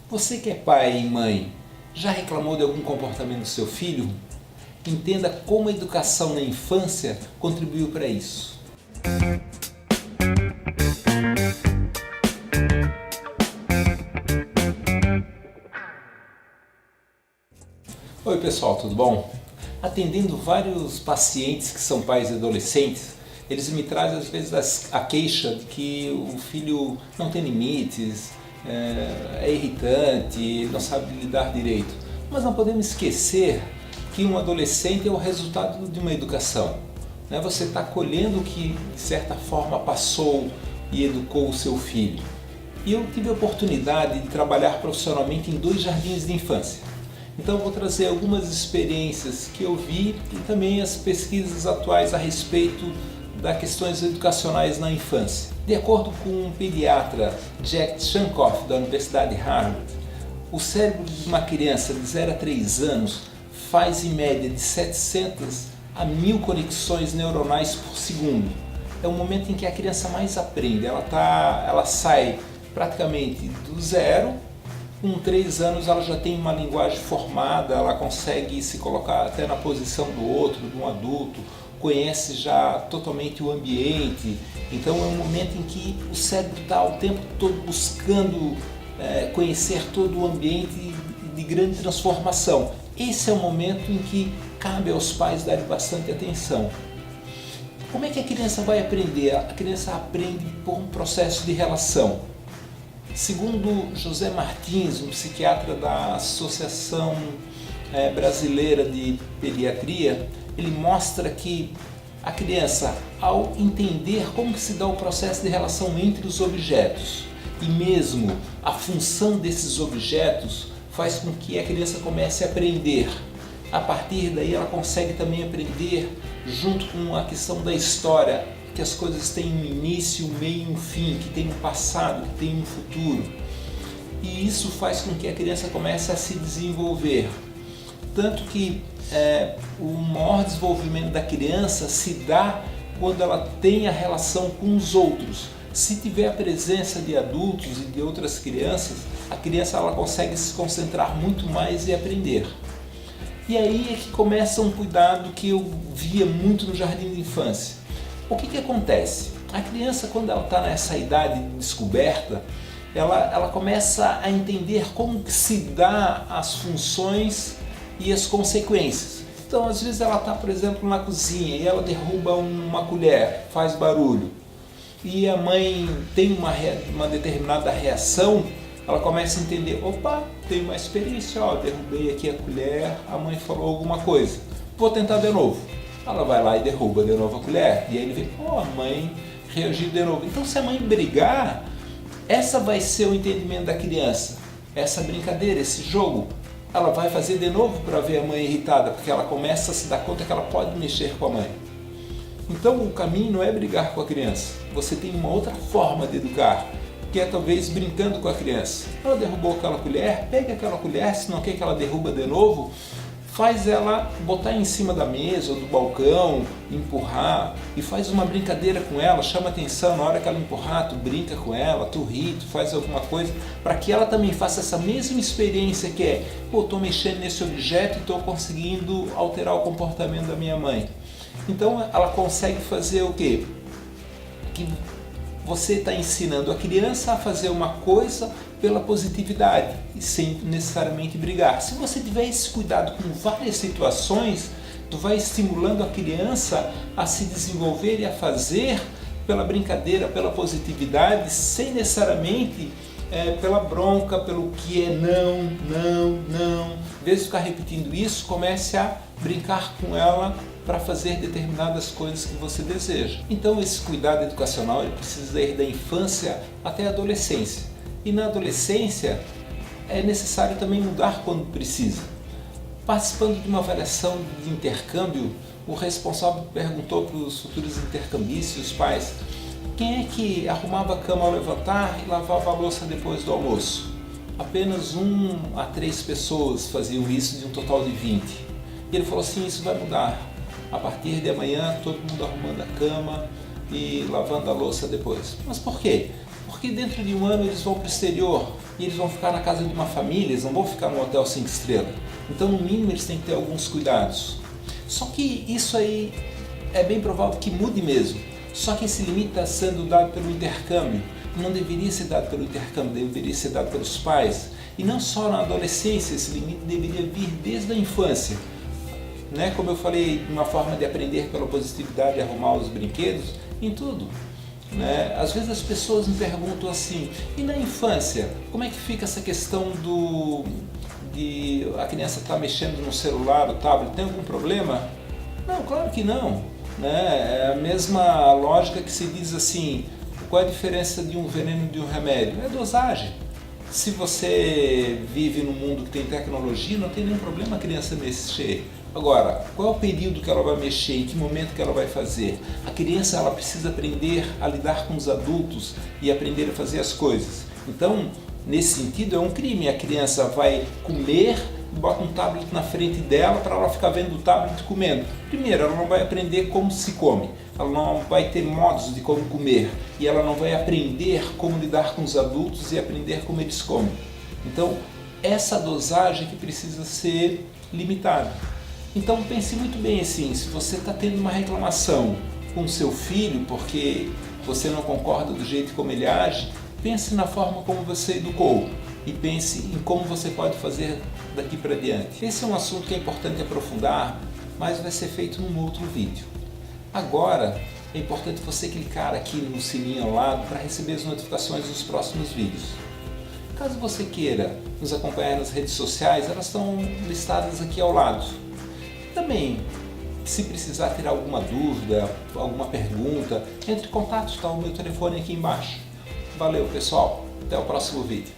Você que é pai e mãe, já reclamou de algum comportamento do seu filho? Entenda como a educação na infância contribuiu para isso. Oi pessoal, tudo bom? Atendendo vários pacientes que são pais e adolescentes, eles me trazem às vezes a queixa de que o filho não tem limites, é irritante, não sabe lidar direito. Mas não podemos esquecer que um adolescente é o resultado de uma educação. Você está colhendo o que de certa forma passou e educou o seu filho. E eu tive a oportunidade de trabalhar profissionalmente em 2 jardins de infância. Então eu vou trazer algumas experiências que eu vi e também as pesquisas atuais a respeito das questões educacionais na infância. De acordo com um pediatra, Jack Shankoff, da Universidade de Harvard, o cérebro de uma criança de 0 a 3 anos faz em média de 700 a 1000 conexões neuronais por segundo. É o momento em que a criança mais aprende, ela sai praticamente do zero. Com 3 anos ela já tem uma linguagem formada, ela consegue se colocar até na posição do outro, de um adulto, conhece já totalmente o ambiente. Então é um momento em que o cérebro está o tempo todo buscando conhecer todo o ambiente de grande transformação. Esse é o momento em que cabe aos pais darem bastante atenção. Como é que a criança vai aprender? A criança aprende por um processo de relação. Segundo José Martins, um psiquiatra da Associação Brasileira de Pediatria, ele mostra que a criança, ao entender como se dá o processo de relação entre os objetos e mesmo a função desses objetos, faz com que a criança comece a aprender. A partir daí ela consegue também aprender junto com a questão da história, que as coisas têm um início, um meio e um fim, que tem um passado, que tem um futuro. E isso faz com que a criança comece a se desenvolver. Tanto que o maior desenvolvimento da criança se dá quando ela tem a relação com os outros. Se tiver a presença de adultos e de outras crianças, a criança ela consegue se concentrar muito mais e aprender. E aí é que começa um cuidado que eu via muito no jardim de infância. O que acontece? A criança, quando ela está nessa idade de descoberta, ela começa a entender como que se dá as funções e as consequências. Então, às vezes ela está, por exemplo, na cozinha e ela derruba uma colher, faz barulho, e a mãe tem uma determinada reação, ela começa a entender, opa, tenho uma experiência, derrubei aqui a colher, a mãe falou alguma coisa, vou tentar de novo. Ela vai lá e derruba de novo a colher, e aí ele vê, a mãe reagiu de novo. Então, se a mãe brigar, essa vai ser o entendimento da criança, essa brincadeira, esse jogo. Ela vai fazer de novo para ver a mãe irritada, porque ela começa a se dar conta que ela pode mexer com a mãe. Então o caminho não é brigar com a criança, você tem uma outra forma de educar, que é talvez brincando com a criança. Ela derrubou aquela colher, pega aquela colher, se não quer que ela derruba de novo, faz ela botar em cima da mesa ou do balcão, empurrar, e faz uma brincadeira com ela, chama atenção, na hora que ela empurrar, tu brinca com ela, tu ri, tu faz alguma coisa, para que ela também faça essa mesma experiência que é, estou mexendo nesse objeto e estou conseguindo alterar o comportamento da minha mãe. Então ela consegue fazer o quê? Que você está ensinando a criança a fazer uma coisa pela positividade e sem necessariamente brigar. Se você tiver esse cuidado com várias situações, tu vai estimulando a criança a se desenvolver e a fazer pela brincadeira, pela positividade, sem necessariamente pela bronca, pelo que é não. Em vez de ficar repetindo isso, comece a brincar com ela para fazer determinadas coisas que você deseja. Então esse cuidado educacional ele precisa ir da infância até a adolescência. E na adolescência é necessário também mudar quando precisa. Participando de uma avaliação de intercâmbio, o responsável perguntou para os futuros intercambistas, os pais, quem é que arrumava a cama ao levantar e lavava a louça depois do almoço? Apenas 1 a 3 pessoas faziam isso de um total de 20. E ele falou assim, isso vai mudar. A partir de amanhã, todo mundo arrumando a cama e lavando a louça depois. Mas por quê? Porque dentro de um ano eles vão para o exterior e eles vão ficar na casa de uma família, eles não vão ficar num hotel 5 estrelas. Então, no mínimo, eles têm que ter alguns cuidados. Só que isso aí é bem provável que mude mesmo. Só que esse limite está sendo dado pelo intercâmbio. Não deveria ser dado pelo intercâmbio, deveria ser dado pelos pais. E não só na adolescência, esse limite deveria vir desde a infância. Né? Como eu falei, uma forma de aprender pela positividade, arrumar os brinquedos, em tudo. Né? Às vezes as pessoas me perguntam assim, e na infância, como é que fica essa questão de a criança estar mexendo no celular, no tablet, tem algum problema? Não, claro que não. Né? É a mesma lógica que se diz assim, qual é a diferença de um veneno e de um remédio? É dosagem. Se você vive num mundo que tem tecnologia, não tem nenhum problema a criança mexer. Agora, qual é o período que ela vai mexer, em que momento que ela vai fazer? A criança ela precisa aprender a lidar com os adultos e aprender a fazer as coisas. Então, nesse sentido, é um crime. A criança vai comer e bota um tablet na frente dela para ela ficar vendo o tablet comendo. Primeiro, ela não vai aprender como se come, ela não vai ter modos de como comer e ela não vai aprender como lidar com os adultos e aprender como eles comem. Então, essa dosagem que precisa ser limitada. Então pense muito bem assim, se você está tendo uma reclamação com seu filho porque você não concorda do jeito como ele age, pense na forma como você educou e pense em como você pode fazer daqui para diante. Esse é um assunto que é importante aprofundar, mas vai ser feito num outro vídeo. Agora é importante você clicar aqui no sininho ao lado para receber as notificações dos próximos vídeos. Caso você queira nos acompanhar nas redes sociais, elas estão listadas aqui ao lado. Também, se precisar ter alguma dúvida, alguma pergunta, entre em contato, está o meu telefone aqui embaixo. Valeu pessoal, até o próximo vídeo.